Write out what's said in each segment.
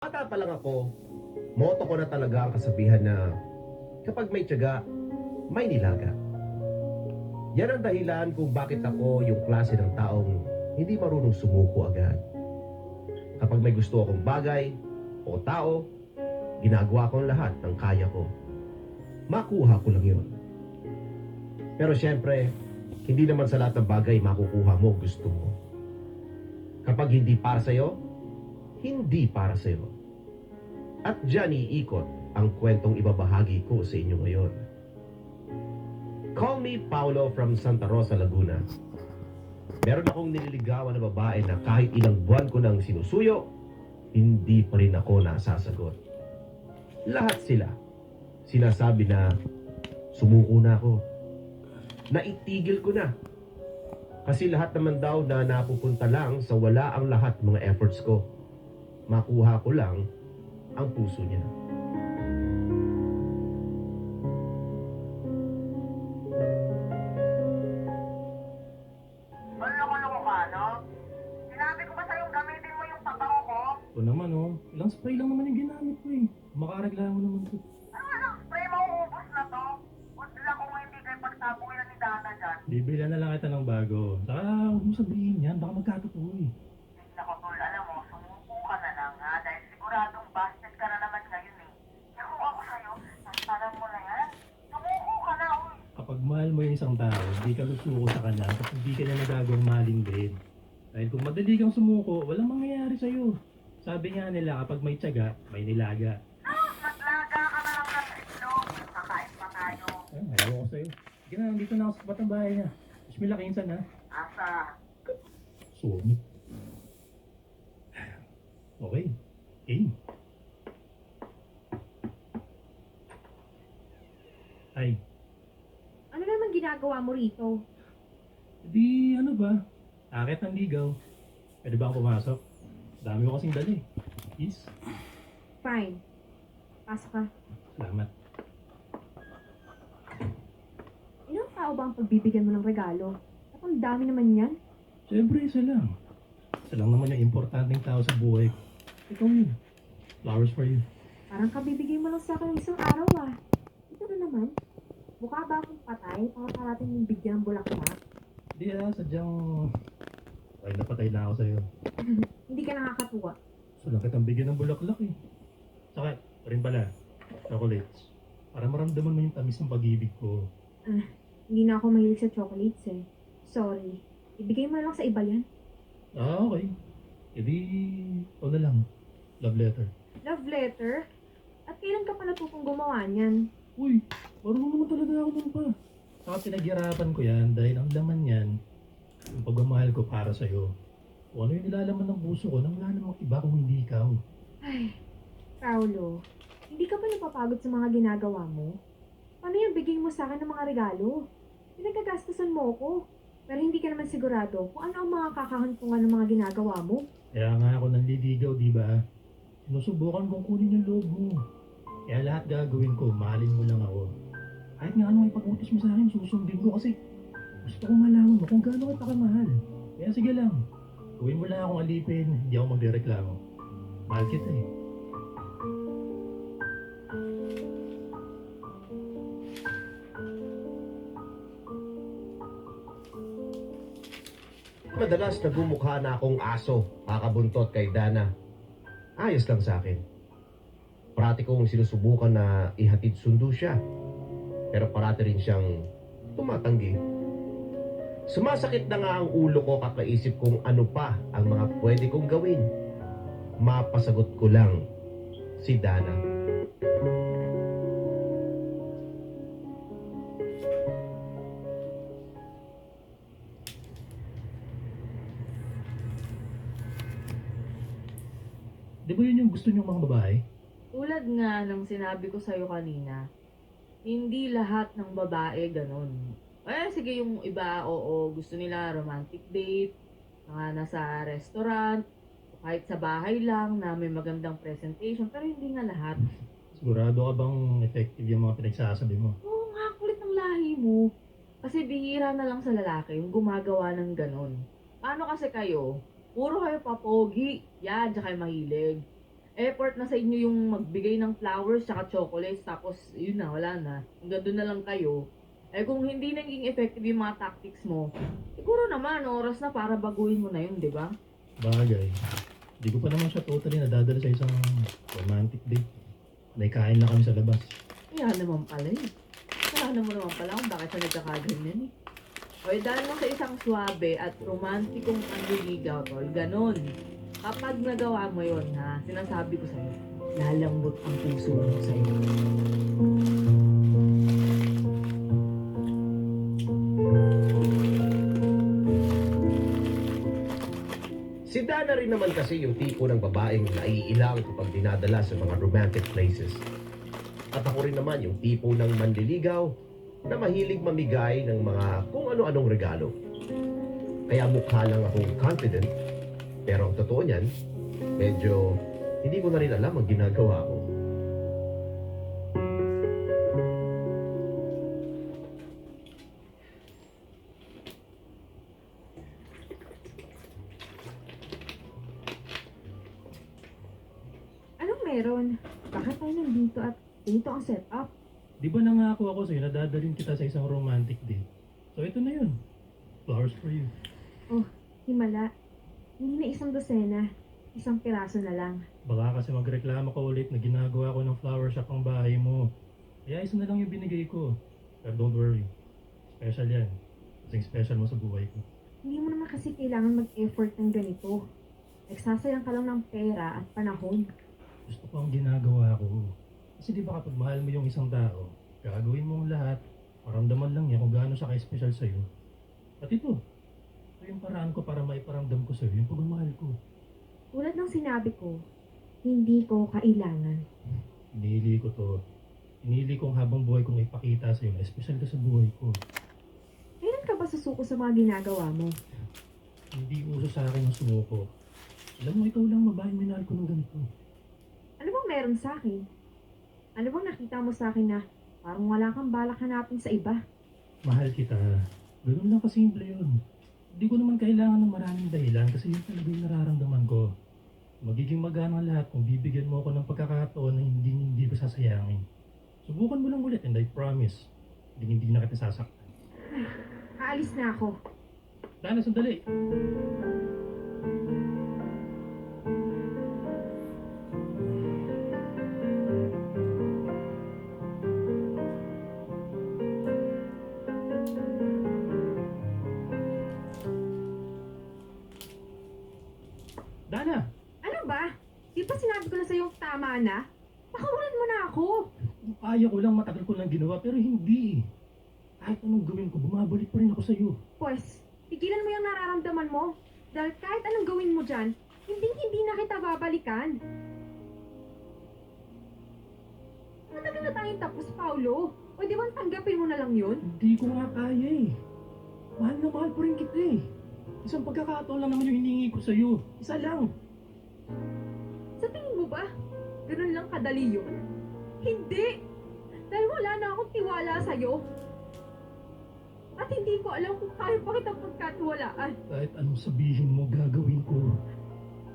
Bata pa lang ako, moto ko na talaga ang kasabihan na kapag may tiyaga, may nilaga. Yan ang dahilan kung bakit ako yung klase ng taong hindi marunong sumuko agad. Kapag may gusto akong bagay o tao, ginagawa ko ang lahat ng kaya ko. Makuha ko lang yun. Pero syempre, hindi naman sa lahat ng bagay makukuha mo gusto mo. Kapag hindi para sa'yo, hindi para sa'yo. At dyan iikot ang kwentong ibabahagi ko sa inyo ngayon. Call me Paulo from Santa Rosa, Laguna. Meron akong nililigawan na babae na kahit ilang buwan ko nang sinusuyo, hindi pa rin ako nasasagot. Lahat sila sinasabi na sumuko na ako. Naitigil ko na. Kasi lahat naman daw na napupunta lang sa wala ang lahat mga efforts ko. Makuha ko lang ang puso niya. Loko-loko ka, no? Sinabi ko ba sa'yo gamitin mo yung pabango ko? Ito naman oh, ilang spray lang naman yung ginamit ko eh. Makareklamo naman ko. Ano, spray mauubos na to? Udla kung hindi kayo pagsabuyan ni Dana dyan. Bibilan na lang kita ng bago. Saka huwag mo sabihin yan, baka magkatotoo eh. Nako, tol, alam mo, sumuko ka na lang, ha? Dahil siguradong busted ka na naman ngayon, eh. Kaya kung ako sa'yo, nasaran mo na yan. Sumuko ka na, uy. Kapag mahal mo yung isang tao, hindi ka susuko sa kanya kapag hindi ka niya nagagawang maling din. Dahil kung madali kang sumuko, walang mangyayari sa'yo. Sabi nga nila kapag may tiyaga, may nilaga. Maglaga ka na lang ng itlog. Kakain pa tayo. Ay, ayaw ko sa'yo. Sige na, nandito na ako sa batang bahay niya. Bismillah, kinsan ha. Asa? Sumi. Okay. Game. Ay, Ano naman ginagawa mo rito? di ano ba? Akit ng ligaw. Pwede ba ako pumasok? Dami ko kasing dali. Please. Fine. Pasok ka. Salamat. Ilang tao ba ang pagbibigyan mo ng regalo? At ang dami naman yan. Siyempre, isa lang. Isa lang naman yung importanteng tao sa buhay ko. Ikaw yun. Flowers for you. Parang kabibigay mo lang sa akin ng isang araw ah. Ito na naman. Mukha ba akong patay para parating yung bigyan ng bulaklak? Di sadyang... patay na ako sa'yo. Hindi ka nakakatuwa. Gusto lang kitang bigyan ng bulaklak eh. Saka, rin pala, chocolates. Para maramdaman mo yung tamis ng pag-ibig ko. Hindi na ako mahilig sa chocolates eh. Sorry. Ibigay mo lang sa iba yan. Ah, okay. E di, na lang. Love letter. Love letter? At kailan ka pa natutong gumawa niyan? Uy, marunong naman talaga ako nun pa. Saka pinaghirapan ko yan dahil ang laman yan, yung pagmamahal ko para sa'yo. Kung ano yung nilalaman ng puso ko, nang wala namang iba kung hindi ikaw. Ay, Paulo. Hindi ka ba napapagod sa mga ginagawa mo? Paano yung bigay mo sa akin ng mga regalo? Pinagkagastusan mo ako. Pero hindi ka naman sigurado kung ano ang mga kakahantungan ng mga ginagawa mo. Kaya nga ako nanliligaw, di ba? Sinusubukan kong kunin yung loob mo. Kaya lahat gagawin ko, mahalin mo lang ako. Kahit nga anong ipag-utos mo sa akin, susundin ko kasi gusto ko malaman mo kung gaano kita kamahal. Kaya sige lang, gawin mo lang akong alipin, hindi ako magrereklamo. Mahal kita eh. Madalas nagmumukha na akong aso, kakabuntot kay Dana. Ayos lang sa akin. Parati kong sinusubukan na ihatid sundo siya. Pero parati rin siyang tumatanggi. Sumasakit na nga ang ulo ko kakaisip kung ano pa ang mga pwede kong gawin. Mapasagot ko lang si Dana. Di ba yun yung gusto niyong mga babae? Tulad nga ng sinabi ko sa'yo kanina, hindi lahat ng babae ganun. Eh, sige yung iba, oo, gusto nila romantic date, mga nasa restaurant, kahit sa bahay lang na may magandang presentation, pero hindi nga lahat. Sigurado ka bang effective yung mga pinagsasabi mo? Oo nga, kulit ng lahi mo. Kasi bihira na lang sa lalaki yung gumagawa ng ganun. Paano kasi kayo? Puro kayo papogi, yan, tsaka kayo mahilig. effort na sa inyo yung magbigay ng flowers tsaka chocolates, tapos yun na, wala na. Hanggang doon na lang kayo. Eh kung hindi naging effective yung mga tactics mo, siguro naman, oras na para baguhin mo na yun, di ba? Bagay. Hindi ko pa naman siya totally nadadala sa isang romantic date. Naikain na kami sa labas. Kaya naman pala eh. Kasalanan mo naman pala kung bakit siya nagkakaganyan eh. O dahil mo sa isang swabe at romantikong panliligaw, tol, ganun. Kapag nagawa mo yon ha, sinasabi ko sa'yo, lalambot ang puso mo sa'yo. Si Dana rin naman kasi yung tipo ng babaeng naiilang kapag dinadala sa mga romantic places. At ako rin naman yung tipo ng manliligaw na mahilig mamigay ng mga kung ano-anong regalo. Kaya mukha lang akong confident, pero ang totoo niyan, medyo hindi ko na rin alam ang ginagawa ko. Anong meron? Bakit tayo nandito at dito ang setup? Di ba nangako ako sa'yo na dadalhin kita sa isang romantic date? So ito na yun. Flowers for you. Himala. Hindi na isang dosena. Isang piraso na lang. Baka kasi magreklamo ka ulit na ginagawa ko ng flower shop ang bahay mo. Kaya isa na lang yung binigay ko. Pero don't worry. Special yan. Kasing special mo sa buhay ko. Hindi mo naman kasi kailangan mag-effort ng ganito. Nagsasayang ka lang ng pera at panahon. Gusto ko ang ginagawa ko. Kasi di ba kapag mahal mo yung isang tao, gagawin mo ang lahat, maramdaman lang niya kung gaano siya ka-special sa'yo. At ito yung paraan ko para maiparamdam ko sa'yo yung pagmamahal ko. Tulad ng sinabi ko, hindi ko kailangan. Pinili ko to. Pinili kong habang buhay kong ipakita sa'yo na special ka sa buhay ko. Kailan ka ba susuko sa mga ginagawa mo? Hindi uso sa akin ang sumuko. Alam mo, ikaw lang babaeng minahal ko ng ganito. Ano bang meron sa akin? Ano bang nakita mo sa akin na parang wala kang balak hanapin sa iba? Mahal kita. Ganun lang kasimple yun. Hindi ko naman kailangan ng maraming dahilan kasi yun talaga yung nararamdaman ko. Magiging magaan ang lahat kung bibigyan mo ako ng pagkakataon na hindi ko sasayangin. Subukan mo lang ulit and I promise, hindi na kita sasaktan. Aalis na ako. Dana, sandali. Dana! Ano ba? Di ba sinabi ko na sa'yo tama na? Pakawalan mo na ako. Kaya ko lang, matagal ko lang ginawa, pero hindi. Kahit anong gawin ko, bumabalik pa rin ako sa'yo. Pues, pigilan mo yung nararamdaman mo. Dahil kahit anong gawin mo dyan, hindi na kita babalikan. Matagal na tayong tapos, Paulo. Pwede bang tanggapin mo na lang yun? Hindi ko nga kaya eh. Mahal na mahal pa rin kita eh. Isang pagkakataon lang naman yung hinihingi ko sa'yo. Isa lang. Sa tingin mo ba, ganun lang kadali yun? Hindi! Dahil wala na akong tiwala sa'yo. At hindi ko alam kung kaya pa kitang pagkatiwalaan. Kahit anong sabihin mo, gagawin ko.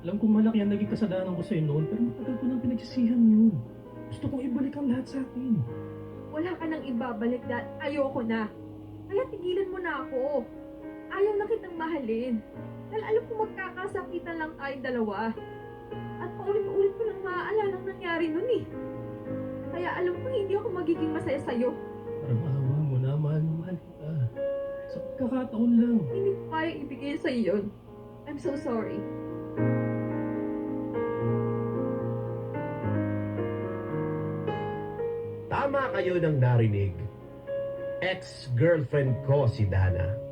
Alam kong malaki ang naging kasalanan ko sa'yo noon, pero matagal ko nang pinagsisihan yun. Gusto kong ibalik ang lahat sa akin. Wala ka nang ibabalik dahil ayoko na. Kaya tigilan mo na ako. Ayaw na kitang mahalin. Dahil alam ko magkakasakitan lang tayong dalawa. At paulit-ulit ko lang maaalala ang nangyari nun eh. Kaya alam ko hindi ako magiging masaya sa'yo. Parang awa mo na, mahal na mahal kita. Sa pagkakataon lang. Hindi ko kaya ibigay sa'yo yun. I'm so sorry. Tama kayo ng narinig. Ex-girlfriend ko si Dana.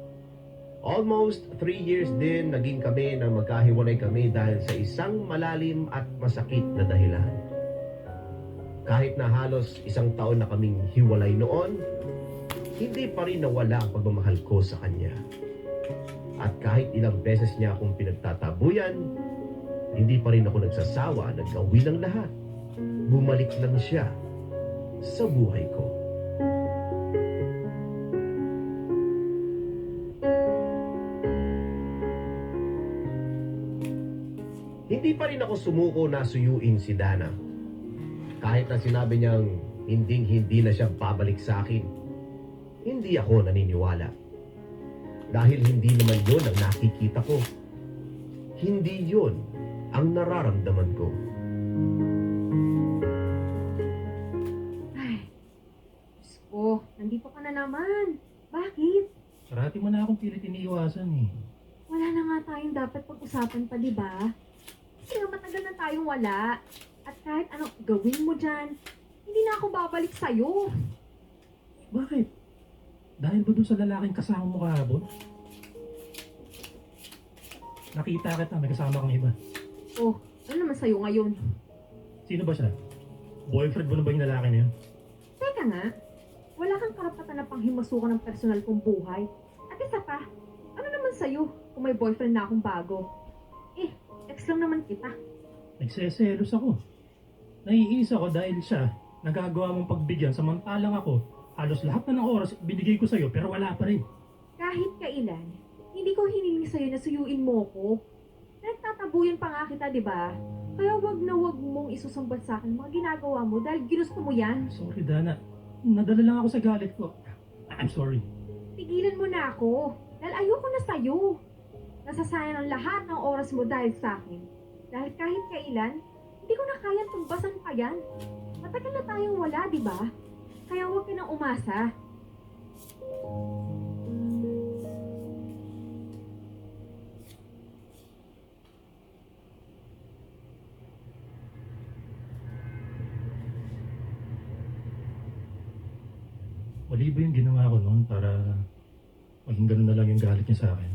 Almost 3 years din naging kami na magkahiwalay kami dahil sa isang malalim at masakit na dahilan. Kahit na halos 1 taon na kaming hiwalay noon, hindi pa rin nawala ang pagmamahal ko sa kanya. At kahit ilang beses niya akong pinagtatabuyan, hindi pa rin ako nagsasawa na gawin ang lahat. Bumalik lang siya sa buhay ko. Hindi Hindi pa rin ako sumuko na suyuin si Dana. Kahit na sinabi niyang hindi na siya babalik sa akin, hindi ako naniniwala. Dahil hindi naman yun ang nakikita ko. Hindi yun ang nararamdaman ko. Ay, Diyos ko, nandito ka na naman. Bakit? Parati mo na akong pilit iniiwasan eh. Wala na nga tayong dapat pag-usapan pa, di ba? Kasi nga matagal na tayong wala. At kahit anong gawin mo dyan, hindi na ako babalik sa'yo. Bakit? Dahil ba dun sa lalaking kasama mo kahapon? Nakita kita, may kasama kang iba. Oh, ano naman sa'yo ngayon? Sino ba siya? Boyfriend mo na ba yung lalaki na yun? Teka nga, wala kang karapatan na panghimasukan ng personal kong buhay. At isa pa, ano naman sa'yo kung may boyfriend na akong bago? Ex lang naman kita. Nagseselos ako. Naiinis ako dahil siya nagagawa mong pagbigyan samantalang ako halos lahat na ng oras binigay ko sa'yo pero wala pa rin. Kahit kailan, hindi ko hiniling sa'yo na suyuin mo ko. Nagtatabuyan pa nga kita, di ba? Kaya wag na wag mong isusumbat sa akin mga ginagawa mo dahil ginusto mo yan. Sorry Dana, nadala lang ako sa galit ko. I'm sorry. Tigilan mo na ako dahil ayoko na sa'yo. Nasasayang ang lahat ng oras mo dahil sa akin. Dahil kahit kailan, hindi ko na kayang tumbasan pa yan. Matagal na tayong wala, di ba? Kaya huwag ka nang umasa. Mali ba yung ginawa ko noon para maging ganun na lang yung galit niya sa akin?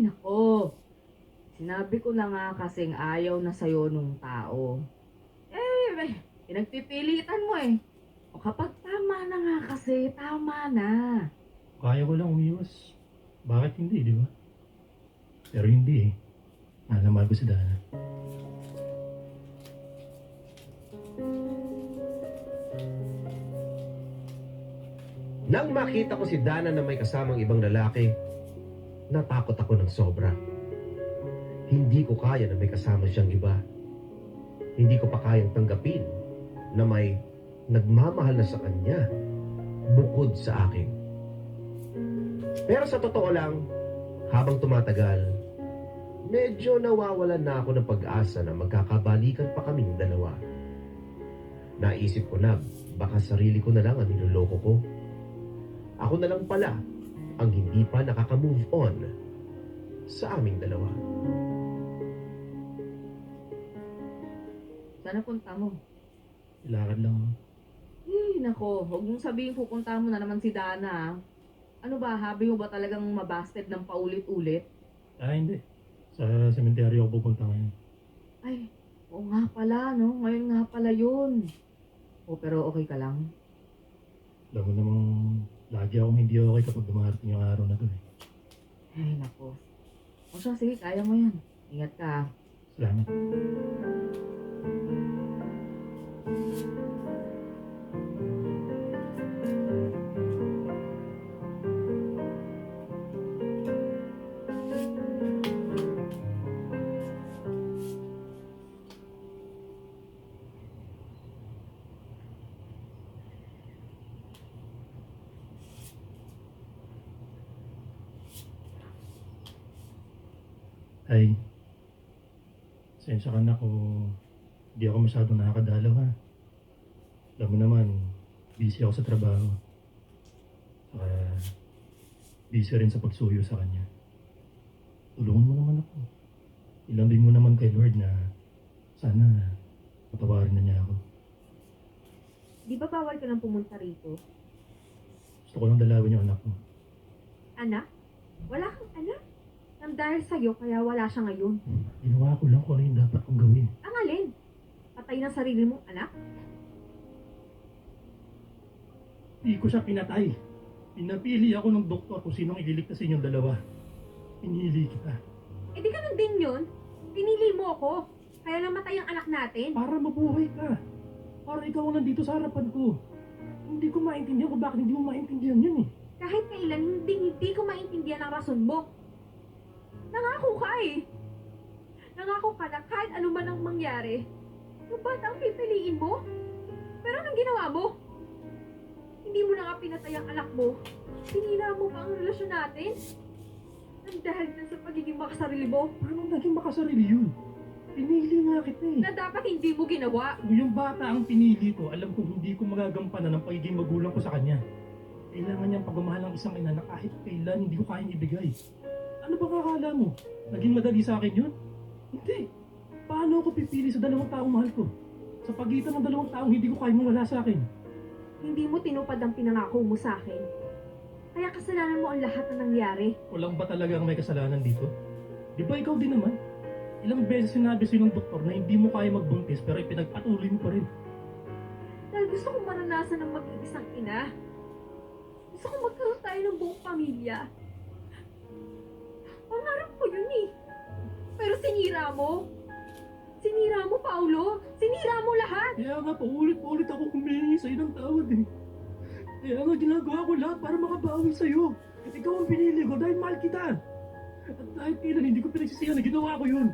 Nako. Sinabi ko na nga kasing ayaw na sa'yo nung tao. Pinagpipilitan mo eh. O kapag tama na nga kasi, tama na. Kaya ko lang umiwas. Bakit hindi, di ba? Pero hindi eh. Mahal na mahal ko si Dana. Nang makita ko si Dana na may kasamang ibang lalaki, natakot ako ng sobra. Hindi ko kaya na may kasama siyang iba. Hindi ko pa kayang tanggapin na may nagmamahal na sa kanya bukod sa akin. Pero sa totoo lang, habang tumatagal, medyo nawawalan na ako ng pag-asa na magkakabalikan pa kaming dalawa. Naisip ko na baka sarili ko na lang ang niloloko ko. Ako na lang pala ang hindi pa nakaka-move on sa aming dalawa. Sana punta mo. Ilakad lang ako. Nako, huwag mong sabihin pupunta mo na naman si Dana. Ano ba, habi mo ba talagang mabasted ng paulit-ulit? Hindi. Sa sementeryo ako pupunta ngayon. Ay, oo nga pala, no? Ngayon nga pala yun. Pero okay ka lang? Alam mo namang lagi akong hindi okay kapag dumarating yung araw na to eh. Nako. O siya, sige, kaya mo yan. Ingat ka. Salamat. Ay, sensya ka na kung hindi ako masyadong nakakadalaw ha. Alam mo naman, busy ako sa trabaho. Saka, busy rin sa pagsuyo sa kanya. Tulungan mo naman ako. Ilambing mo naman kay Lord na sana patawarin na niya ako. Di ba bawal ka nang pumunta rito? Gusto ko lang dalawin yung anak ko. Anak? Wala kang anak? Nang dahil sa'yo, kaya wala siya ngayon. Ginawa ko lang kung ano yung dapat kong gawin. Ang alin? Patay ng sarili mong anak? Hindi ko siya pinatay. Pinapili ako ng doktor kung sinong ililigtas sa inyong dalawa. Pinili kita. Eh di ganun din yun. Pinili mo ako. Kaya namatay ang anak natin. Para mabuhay ka. Para ikaw ang nandito sa harapan ko. Hindi ko maintindihan kung bakit hindi mo maintindihan yun eh. Kahit kailan, hindi ko maintindihan ang rason mo. Nangako ka eh. Nangako ka na kahit ano man ang mangyari, yung bata ang pipiliin mo. Pero anong ginawa mo? Hindi mo na nga pinatay ang anak mo. Sinira mo pa ang relasyon natin. Nang dahil na sa pagiging makasarili mo, Paano naging makasarili yun? Pinili nga kita eh. na dapat hindi mo ginawa. Kung yung bata ang pinili ko, alam ko hindi ko magagampanan ang pagiging magulang ko sa kanya. Kailangan niyang pagmamahal ng isang ina na kahit kailan hindi ko kayang ibigay. Ano ba kakala mo? Naging madali sa akin yun? Hindi. Paano ako pipili sa dalawang taong mahal ko? Sa pagitan ng dalawang taong hindi ko kayang wala sa akin. Hindi mo tinupad ang pinangako mo sa akin. Kaya kasalanan mo ang lahat na nangyari. Walang ba talagang may kasalanan dito? Di ba ikaw din naman? Ilang beses sinabi sa'yo ng doktor na hindi mo kaya magbuntis pero ipinagpatuloy mo pa rin. Dahil gusto kong maranasan ng maging isang ina. Gusto kong magkaroon tayo ng buong pamilya. Pangarap ko yun eh. Pero sinira mo. Sinira mo, Paulo. Sinira mo lahat. Kaya nga paulit-ulit ako humingi sa'yo ng tawad eh. Kaya nga ginagawa ko lahat para makabawi sa'yo. At ikaw ang pinili ko dahil mahal kita. At kahit kailan hindi ko pinagsisihan na ginawa ko yun.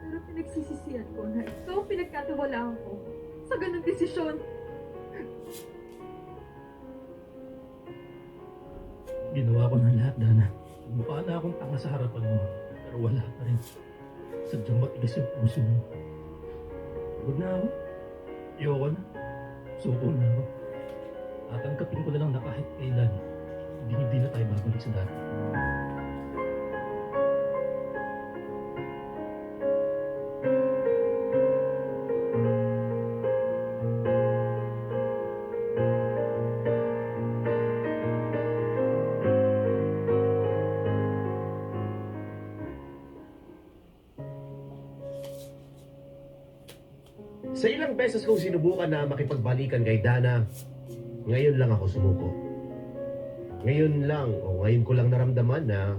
Pero pinagsisisihan ko na ikaw ang pinagkatiwalaan ko sa ganung desisyon. Ginawa ko ng lahat, Dana. Mukha na akong tanga sa harapan mo. Pero wala pa rin. Sadyang matigas yung puso mo. Pagod na ako. Ayoko na. Suko na ako. Tatangkapin ko na lang na kahit kailan, hindi na tayo babalik sa dati. Sa ilang beses kong sinubukan na makipagbalikan kay Dana, ngayon lang ako sumuko. Ngayon ko lang naramdaman na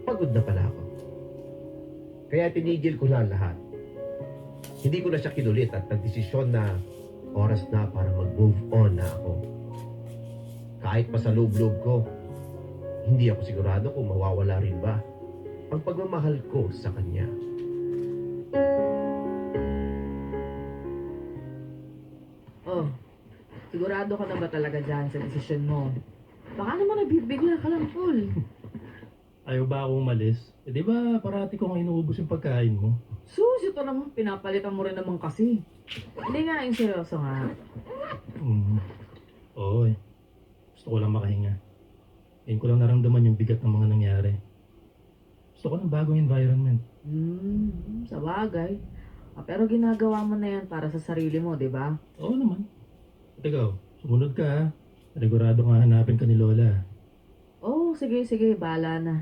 pagod na pala ako. Kaya tinigil ko na lahat. Hindi ko na siya kinulit at nagdesisyon na oras na para mag-move on na ako. Kahit pa sa loob-loob ko, hindi ako sigurado kung mawawala rin ba ang pagmamahal ko sa kanya. Oh, sigurado ka na ba talaga dyan sa desisyon mo? Baka naman nabibigla ka lang, Paul. Ayaw ba akong umalis? Eh di ba parati kong inuubos yung pagkain mo? Sus, ito naman, pinapalitan mo rin naman kasi. Hindi nga, yung seryoso nga. Oo eh. Gusto ko lang makahinga. Ngayon ko lang naramdaman yung bigat ng mga nangyari. Gusto ko ng bagong environment. Sa bagay. Pero ginagawa mo na yan para sa sarili mo, di ba? Oo naman. At ikaw, sumunod ka ha. Sigurado nga hanapin ka ni Lola. Oh, sige, bahala na.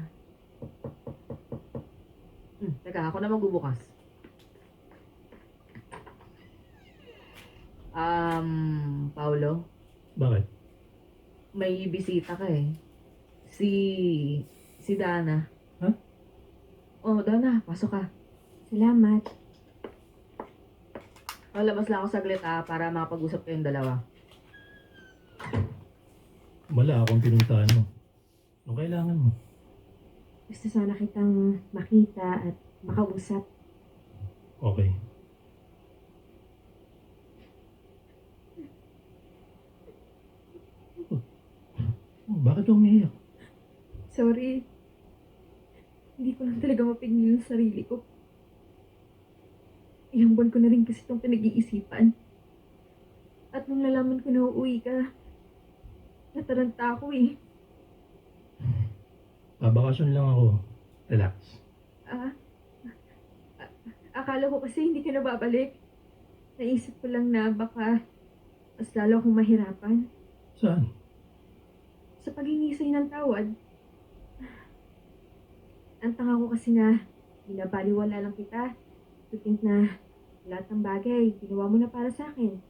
Teka, ako na magbubukas. Paulo, Bakit? may bisita ka eh. Si Dana. Ha? Oh, Dana, pasok ka. Salamat. Labas lang ako saglit para makapag-usap kayong dalawa. Wala akong pinuntahan mo. Anong kailangan mo? Gusto sana kitang makita at makausap. Okay. Bakit ka umiiyak? Sorry. Hindi ko lang talaga mapigil yung sarili ko. Ilang buwan ko na rin kasi itong pinag-iisipan. At nung nalaman ko na uuwi ka, nataranta ako eh. Babakasyon lang ako. Relax. Akala ko kasi hindi ka na babalik. Naisip ko lang na baka mas lalo akong mahirapan Saan? sa paghingi sa'yo ng tawad. Ang tanga ko kasi na binabaliwala lang kita. To think na lahat ng bagay ginawa mo na para sa akin.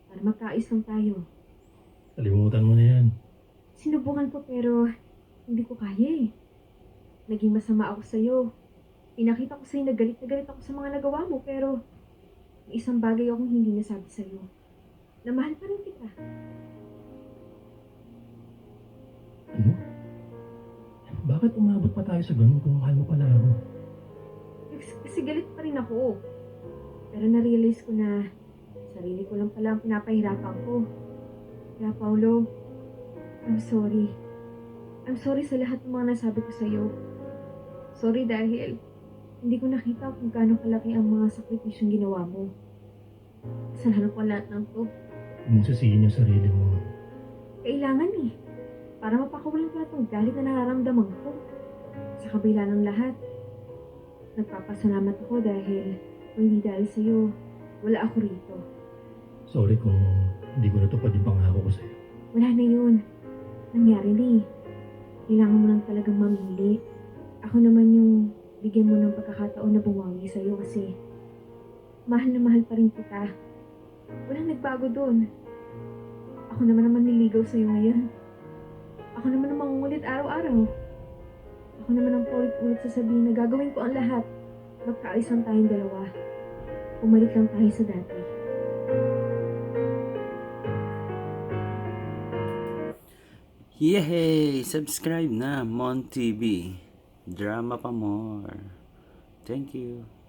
Para magkaayos lang tayo. Kalimutan mo na yan. Sinubukan ko pero hindi ko kaya eh. Naging masama ako sa'yo. Pinakita ko sa'yo na galit ako sa mga nagawa mo pero may isang bagay akong hindi nasabi sa'yo. Na mahal pa rin kita. Ano? Bakit umabot pa tayo sa ganun kung mahal mo pala ako? kasi galit pa rin ako. Pero na-realize ko na sarili ko lang pala ang pinapahirapan ko. Kaya Paolo, I'm sorry. I'm sorry sa lahat ng mga nasabi ko sa'yo. Sorry dahil hindi ko nakita kung gaano kalaki ang mga sakripisyong ginawa mo. Kasalanan ko lahat ng to. Huwag mong sisihin yung sarili mo. Kailangan eh. Para mapakawalan ko na itong galit na nararamdaman ko. Sa kabila ng lahat, nagpapasalamat ako dahil kung hindi dahil sa'yo, wala ako rito. Sorry kung hindi ko natupad yung pangako ko sa'yo. Wala na yun. Nangyari na eh. Kailangan mo lang talagang mamili. Ako naman yung bigyan mo ng pagkakataon na bumawi sa'yo kasi mahal na mahal pa rin kita. Walang nagbago doon. Ako naman ang manliligaw sa'yo ngayon. Ako naman ang mangungulit araw-araw. Ako naman ang paulit-ulit sasabihin na gagawin ko ang lahat. Magkaalis lang tayong dalawa. Umalik lang tayo sa dati. Yay! Subscribe na, Mon TV. Drama pa more. Thank you.